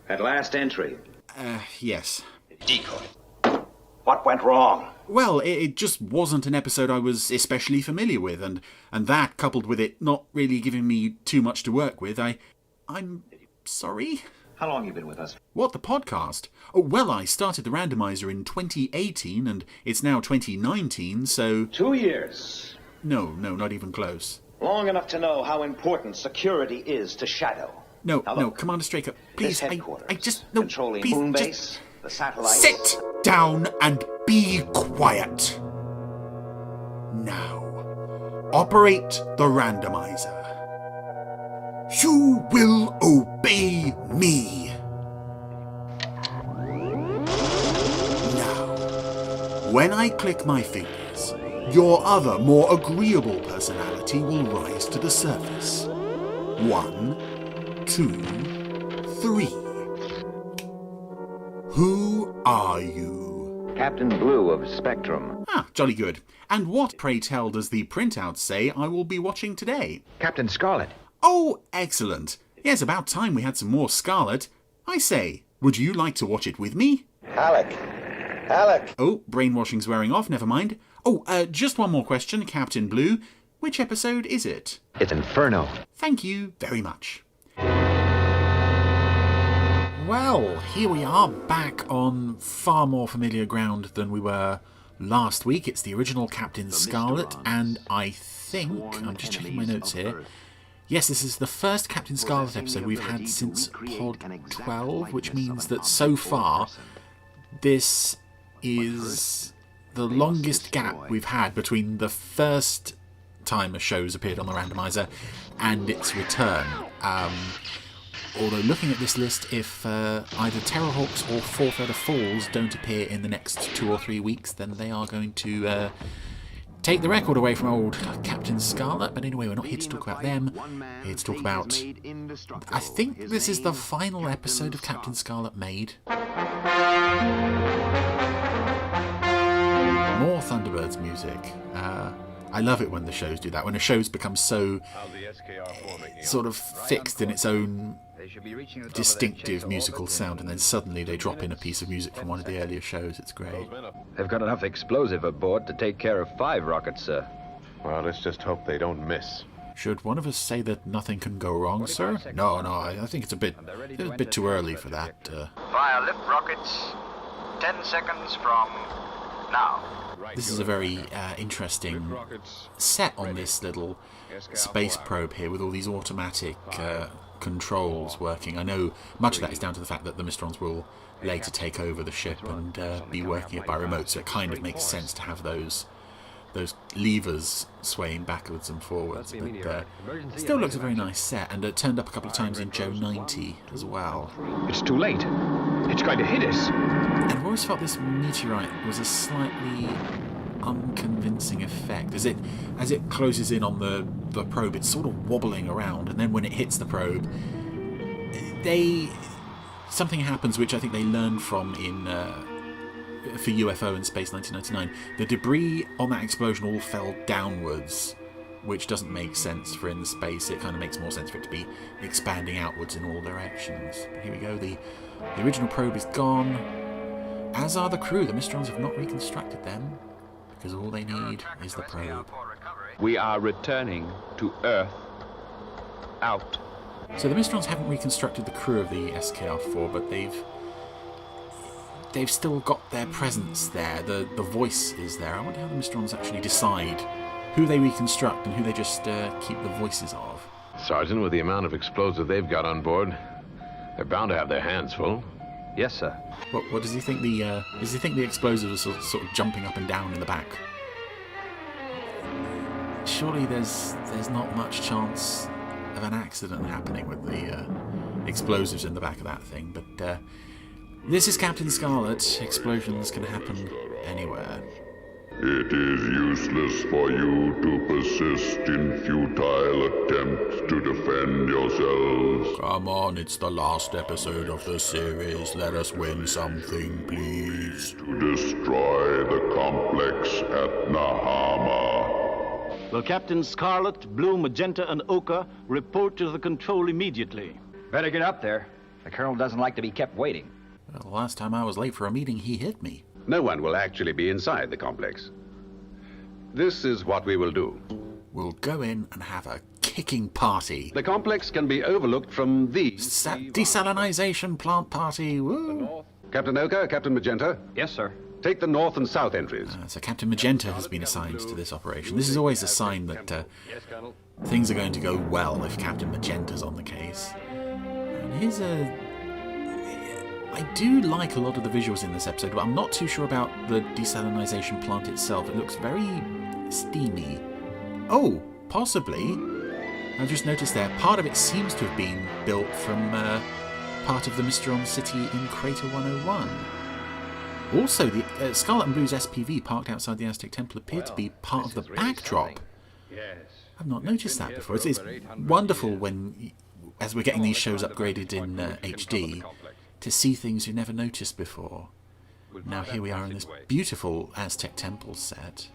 At last entry. Yes. Decoy. What went wrong? Well, it just wasn't an episode I was especially familiar with, and that, coupled with it not really giving me too much to work with, I'm sorry? How long you been with us? What, the podcast? Oh, well, I started the Randomiser in 2018, and it's now 2019, so... 2 years. No, not even close. Long enough to know how important security is to Shadow. No, Commander Straker, please, I just... No, controlling please, moon just base, the satellite... Sit down and be quiet. Now, operate the Randomiser. You will obey me. Now, when I click my fingers, your other, more agreeable personality will rise to the surface. 1, 2, 3. Who are you? Captain Blue of Spectrum. Ah, jolly good. And what, pray tell, does the printout say I will be watching today? Captain Scarlet. Oh, excellent. Yes, about time we had some more Scarlet. I say, would you like to watch it with me? Alec. Oh, brainwashing's wearing off, never mind. Oh, just one more question, Captain Blue. Which episode is it? It's Inferno. Thank you very much. Well, here we are, back on far more familiar ground than we were last week. It's the original Captain Scarlet, and I think, I'm just checking my notes here, yes, this is the first Captain Scarlet episode we've had since Pod 12, which means that so far, this is the longest gap we've had between the first time a show's appeared on the Randomiser and its return. Although looking at this list, if either Terrorhawks or Four Feather Falls don't appear in the next 2 or 3 weeks, then they are going to take the record away from old Captain Scarlet. But anyway, we're not here to talk about them. We're here to talk about... I think this is the final episode of Captain Scarlet made. More Thunderbirds music. I love it when the shows do that, when a show's become so sort of fixed in its own distinctive musical sound, and then suddenly they drop in a piece of music from one of the earlier shows. It's great. They've got enough explosive aboard to take care of 5 rockets, sir. Well, let's just hope they don't miss. Should one of us say that nothing can go wrong, sir? No, I think it's a bit too early for that. Fire lift rockets, 10 seconds from now. This is a very interesting set on this little space probe here, with all these automatic controls working. I know much of that is down to the fact that the Mysterons will later take over the ship and be working it by remote, so it kind of makes sense to have those levers swaying backwards and forwards. But still looks a very nice set, and it turned up a couple of times in Joe 90 as well. It's too late. It's going to hit us. And I've always felt this meteorite was a slightly unconvincing effect. As it closes in on the probe, it's sort of wobbling around, and then when it hits the probe, something happens which I think they learned from in for UFO in Space 1999. The debris on that explosion all fell downwards, which doesn't make sense for in space. It kind of makes more sense for it to be expanding outwards in all directions. But here we go, the original probe is gone, as are the crew. The Mysterons have not reconstructed them, because all they need is the probe. We are returning to Earth. Out. So the Mysterons haven't reconstructed the crew of the SKR-4, but they've still got their presence there. The voice is there. I wonder how the Mysterons actually decide who they reconstruct and who they just keep the voices of. Sergeant, with the amount of explosive they've got on board, they're bound to have their hands full. Yes, sir. What does he think does he think the explosives are sort of jumping up and down in the back? Surely there's not much chance of an accident happening with the explosives in the back of that thing, but this is Captain Scarlet. Explosions can happen anywhere. It is useless for you to persist in futile attempts to defend yourselves. Come on, it's the last episode of the series. Let us win something, please. To destroy the complex at Nahama. Will Captain Scarlet, Blue, Magenta, and Ochre report to the control immediately? Better get up there. The Colonel doesn't like to be kept waiting. Well, the last time I was late for a meeting, he hit me. No one will actually be inside the complex. This is what we will do. We'll go in and have a kicking party. The complex can be overlooked from these... Desalinization plant party, woo! Captain Oka, Captain Magenta, Yes, sir. take the north and south entries. So Captain Magenta has been assigned to this operation. This is always a sign that things are going to go well if Captain Magenta's on the case. And here's a... I do like a lot of the visuals in this episode, but I'm not too sure about the desalinization plant itself. It looks very steamy. Oh, possibly. I just noticed there, part of it seems to have been built from part of the Mysteron city in Crater 101. Also, the Scarlet and Blue's SPV parked outside the Aztec temple appeared to be part of the backdrop. I've not noticed that before. It's wonderful when, as we're getting these shows upgraded in HD, to see things you never noticed before. Now here we are in this beautiful Aztec temple set.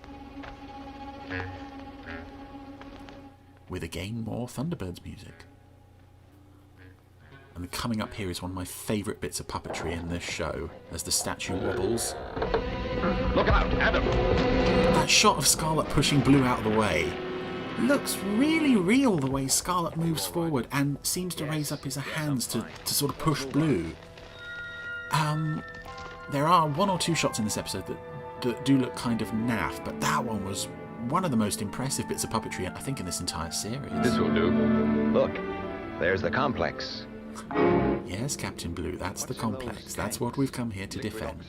With again more Thunderbirds music. And coming up here is one of my favourite bits of puppetry in this show, as the statue wobbles. Look out, Adam! That shot of Scarlet pushing Blue out of the way looks really real, the way Scarlet moves forward and seems to raise up his hands to sort of push Blue. There are one or two shots in this episode that do look kind of naff, but that one was one of the most impressive bits of puppetry, I think, in this entire series. This will do. Look, there's the complex. Yes, Captain Blue, that's the complex. That's what we've come here to defend.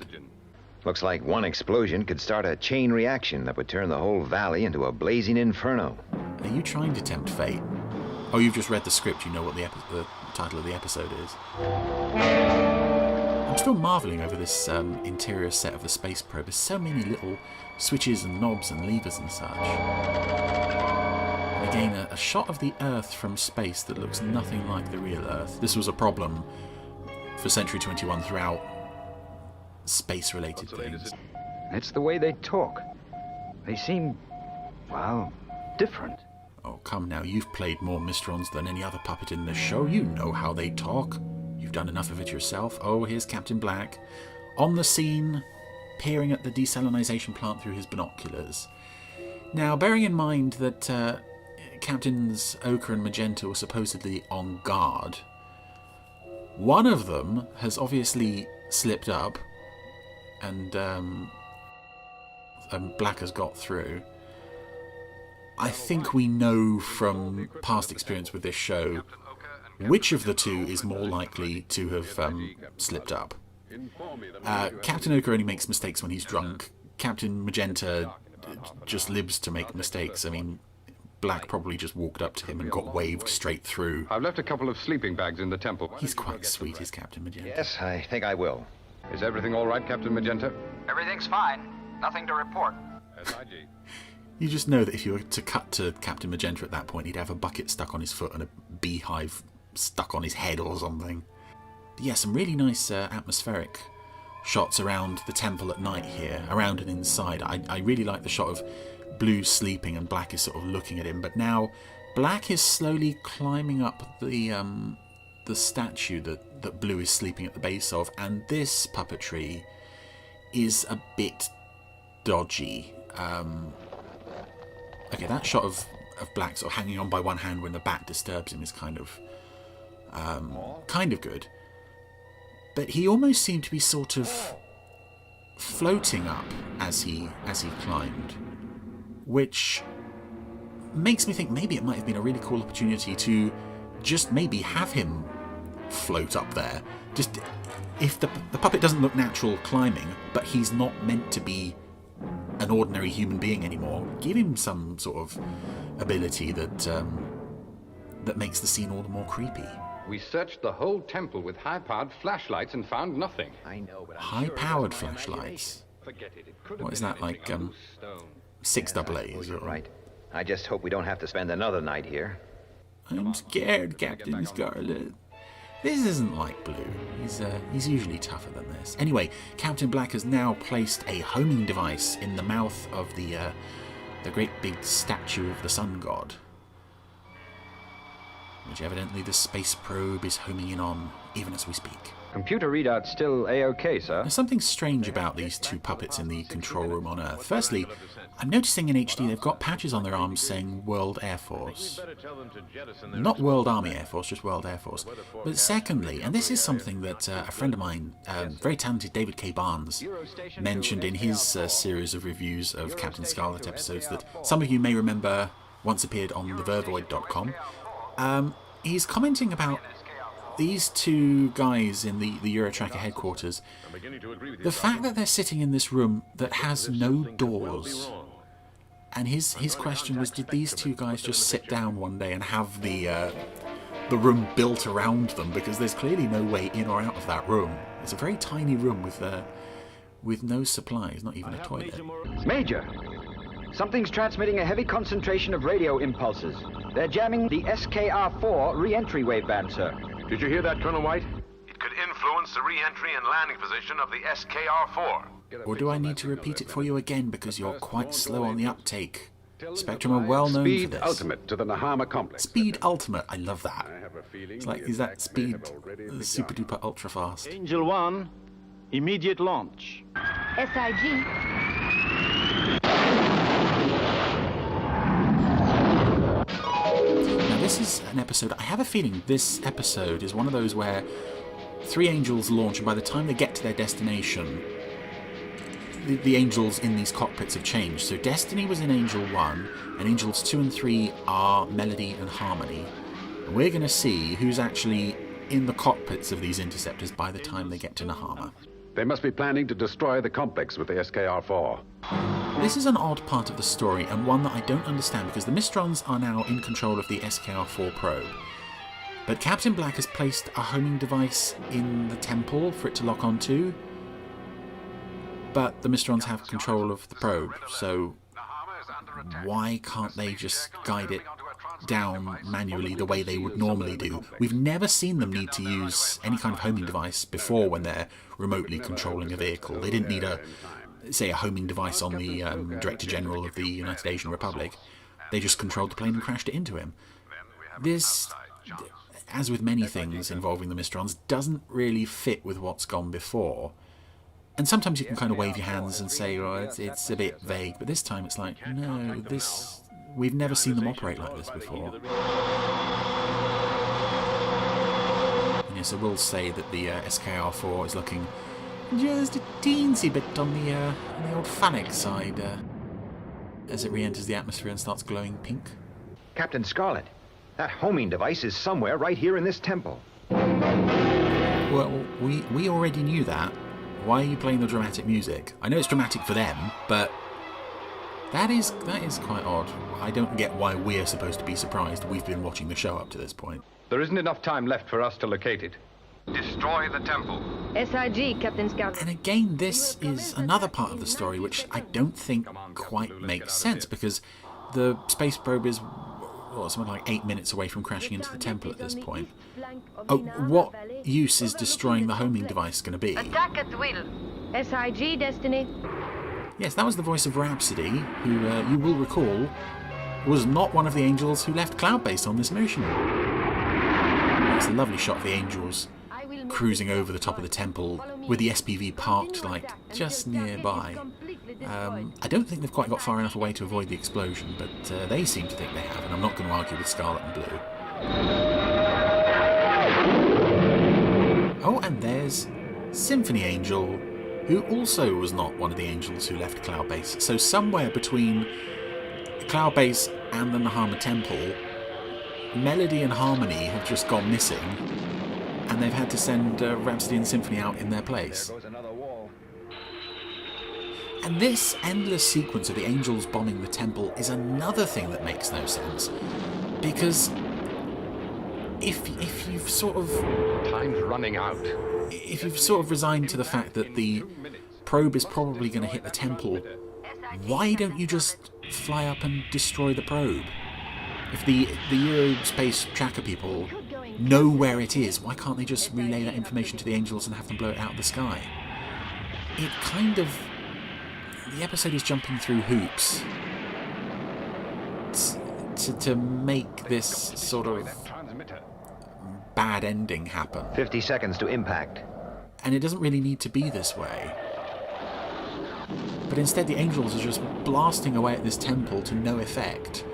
Looks like one explosion could start a chain reaction that would turn the whole valley into a blazing inferno. Are you trying to tempt fate? Oh, you've just read the script, you know what the title of the episode is. I'm still marvelling over this interior set of the space probe. There's so many little switches and knobs and levers and such. And again, a shot of the Earth from space that looks nothing like the real Earth. This was a problem for Century 21 throughout space-related things. It's the way they talk. They seem, well, different. Oh, come now, you've played more Mysterons than any other puppet in this show. You know how they talk. You've done enough of it yourself. Oh, here's Captain Black, on the scene, peering at the desalinization plant through his binoculars. Now, bearing in mind that Captains Ochre and Magenta were supposedly on guard, one of them has obviously slipped up, and Black has got through. I think we know from past experience with this show which of the two is more likely to have slipped up. Captain Ochre only makes mistakes when he's drunk. Captain Magenta just lives to make mistakes. I mean, Black probably just walked up to him and got waved straight through. I've left a couple of sleeping bags in the temple. He's quite sweet, is Captain Magenta. Yes, I think I will. Is everything all right, Captain Magenta? Everything's fine. Nothing to report. SIG. You just know that if you were to cut to Captain Magenta at that point, he'd have a bucket stuck on his foot and a beehive stuck on his head or something. But yeah, some really nice atmospheric shots around the temple at night here, around and inside. I really like the shot of Blue sleeping and Black is sort of looking at him, but now Black is slowly climbing up the statue that Blue is sleeping at the base of, and this puppetry is a bit dodgy. Okay, that shot of Black sort of hanging on by one hand when the bat disturbs him is kind of good. But he almost seemed to be sort of floating up as he climbed, which makes me think maybe it might have been a really cool opportunity to just maybe have him float up there. Just if the puppet doesn't look natural climbing, but he's not meant to be an ordinary human being anymore, give him some sort of ability that makes the scene all the more creepy. We searched the whole temple with high-powered flashlights and found nothing. I know, but High-powered flashlights? Forget it. It could have What is been that, like, anything, a loose stone. 6 AA's? you're right. I just hope we don't have to spend another night here. I'm scared, Captain Scarlet. This isn't like Blue. He's usually tougher than this. Anyway, Captain Black has now placed a homing device in the mouth of the great big statue of the sun god. which evidently the space probe is homing in on, even as we speak. Computer readout still A-OK, sir. There's something strange about these two puppets in the control room on Earth. Firstly, I'm noticing in HD they've got patches on their arms saying World Air Force. Not World Army Air Force, just World Air Force. But secondly, and this is something that a friend of mine, very talented David K. Barnes, mentioned in his series of reviews of Captain Scarlet episodes that some of you may remember once appeared on thevervoid.com. He's commenting about these two guys in the Eurotracker headquarters, the fact that they're sitting in this room that has no doors. And his question was, did these two guys just sit down one day and have the room built around them? Because there's clearly no way in or out of that room. It's a very tiny room with no supplies, not even a toilet. Major, something's transmitting a heavy concentration of radio impulses. They're jamming the SKR-4 re-entry waveband, sir. Did you hear that, Colonel White? It could influence the re-entry and landing position of the SKR-4. Or do I need to repeat it for you again because you're quite slow on the uptake? Spectrum are well known for Speed this. Ultimate to the Nahama complex. Speed Ultimate, I love that. It's like, is that speed super duper ultra fast? Angel 1, immediate launch. SIG. Now this is an episode, I have a feeling this episode is one of those where 3 angels launch and by the time they get to their destination, the angels in these cockpits have changed. So Destiny was in Angel 1, and Angels 2 and 3 are Melody and Harmony. And we're going to see who's actually in the cockpits of these interceptors by the time they get to Nahama. They must be planning to destroy the complex with the SKR-4. This is an odd part of the story, and one that I don't understand, because the Mysterons are now in control of the SKR-4 probe. But Captain Black has placed a homing device in the temple for it to lock onto, but the Mysterons have control of the probe, so why can't they just guide it down manually the way they would normally do? We've never seen them need to use any kind of homing device before when they're remotely controlling a vehicle. They didn't need a homing device on the Director General of the United Asian Republic. They just controlled the plane and crashed it into him. This, as with many things involving the Mysterons, doesn't really fit with what's gone before. And sometimes you can kind of wave your hands and say, oh, it's a bit vague, but this time it's like, no, we've never seen them operate like this before. And yes, I will say that the SKR-4 is looking just a teensy bit on the old phallic side as it re-enters the atmosphere and starts glowing pink. Captain Scarlet, that homing device is somewhere right here in this temple. Well, we already knew that. Why are you playing the dramatic music? I know it's dramatic for them, but that is quite odd. I don't get why we're supposed to be surprised. We've been watching the show up to this point. There isn't enough time left for us to locate it. Destroy the temple. SIG, Captain Scarlet. And again, this is another part of the story which I don't think quite makes sense, because the space probe is something like 8 minutes away from crashing into the temple at this point. Oh, what use is destroying the homing device going to be? Attack at will. SIG, Destiny. Yes, that was the voice of Rhapsody, who you will recall was not one of the angels who left Cloudbase on this mission. It's a lovely shot of the angels cruising over the top of the temple with the SPV parked like just nearby. I don't think they've quite got far enough away to avoid the explosion, but they seem to think they have, and I'm not going to argue with Scarlet and Blue. Oh, and there's Symphony Angel, who also was not one of the angels who left Cloudbase. So somewhere between Cloudbase and the Nahama Temple, Melody and Harmony have just gone missing, and they've had to send Rhapsody and Symphony out in their place. And this endless sequence of the angels bombing the temple is another thing that makes no sense. Because if you've sort of... Time's running out. If you've sort of resigned to the fact that the probe is probably going to hit the temple, why don't you just fly up and destroy the probe? If the Eurospace tracker people know where it is, why can't they just relay that information to the angels and have them blow it out of the sky? It kind of... The episode is jumping through hoops to make this sort of bad ending happen. 50 seconds to impact. And it doesn't really need to be this way. But instead the Angels are just blasting away at this temple to no effect.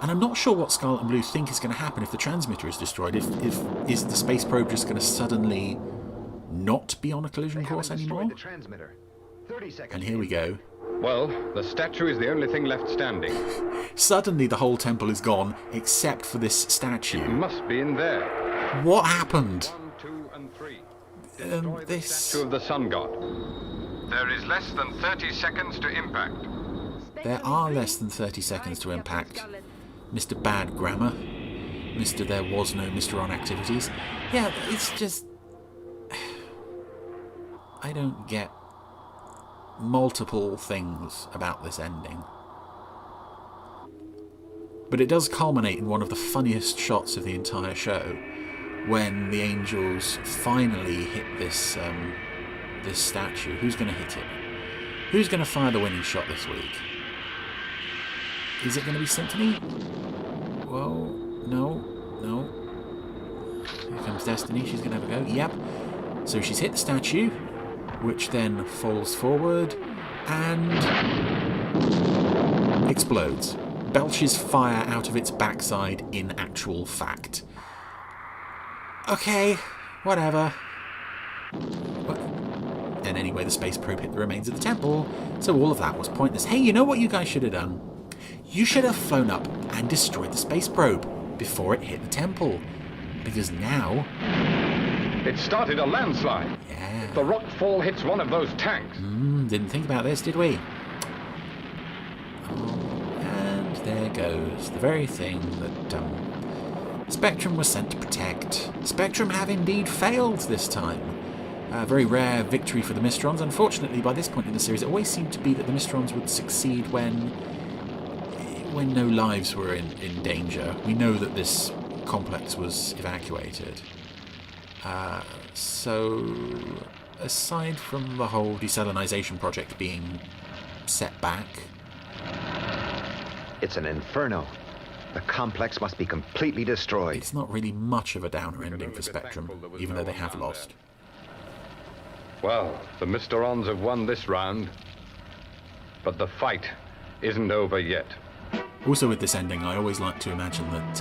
And I'm not sure what Scarlet and Blue think is going to happen if the transmitter is destroyed. Is the space probe just going to suddenly not be on a collision course anymore? The transmitter. 30 seconds. And here we go. Well, the statue is the only thing left standing. Suddenly the whole temple is gone, except for this statue. It must be in there. What happened? 1, 2, and 3. Destroy the This... statue of the sun god. There is less than 30 seconds to impact. There are less than 30 seconds to impact. Mr. Bad Grammar. Mr. There was no Mysteron activities. Yeah, it's just... I don't get multiple things about this ending. But it does culminate in one of the funniest shots of the entire show, when the Angels finally hit this this statue. Who's going to hit it? Who's going to fire the winning shot this week? Is it going to be Symphony? Whoa, no. Here comes Destiny, she's going to have a go. Yep. So she's hit the statue, which then falls forward and explodes. Belches fire out of its backside in actual fact. Okay, whatever. And anyway, the space probe hit the remains of the temple, so all of that was pointless. Hey, you know what you guys should have done? You should have flown up and destroyed the space probe before it hit the temple. Because now... It started a landslide. Yeah. The rock fall hits one of those tanks. Didn't think about this, did we? And there goes the very thing that Spectrum was sent to protect. Spectrum have indeed failed this time. A very rare victory for the Mysterons. Unfortunately, by this point in the series, it always seemed to be that the Mysterons would succeed when no lives were in danger. We know that this complex was evacuated. So, aside from the whole desalinization project being set back... It's an Inferno. The complex must be completely destroyed. It's not really much of a downer ending for Spectrum, even though they have lost. Well, the Mysterons have won this round, but the fight isn't over yet. Also with this ending, I always like to imagine that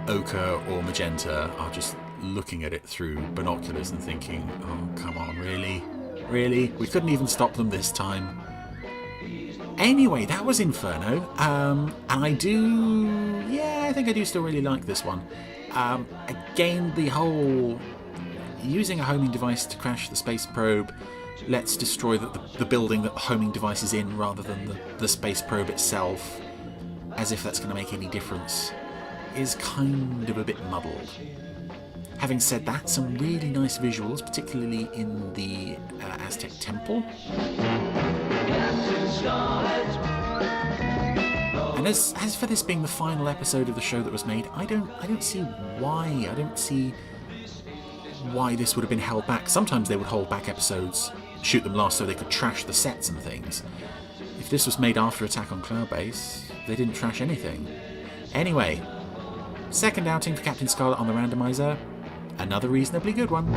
Ochre or Magenta are just looking at it through binoculars and thinking, oh, come on, really? Really? We couldn't even stop them this time. Anyway, that was Inferno. And I think I do still really like this one. Again, the whole using a homing device to crash the space probe, let's destroy the building that the homing device is in rather than the space probe itself, as if that's going to make any difference, is kind of a bit muddled. Having said that, some really nice visuals, particularly in the Aztec temple. And as for this being the final episode of the show that was made, I don't see why. I don't see why this would have been held back. Sometimes they would hold back episodes, shoot them last so they could trash the sets and things. If this was made after Attack on Cloudbase, they didn't trash anything. Anyway, second outing for Captain Scarlet on the Randomiser. Another reasonably good one.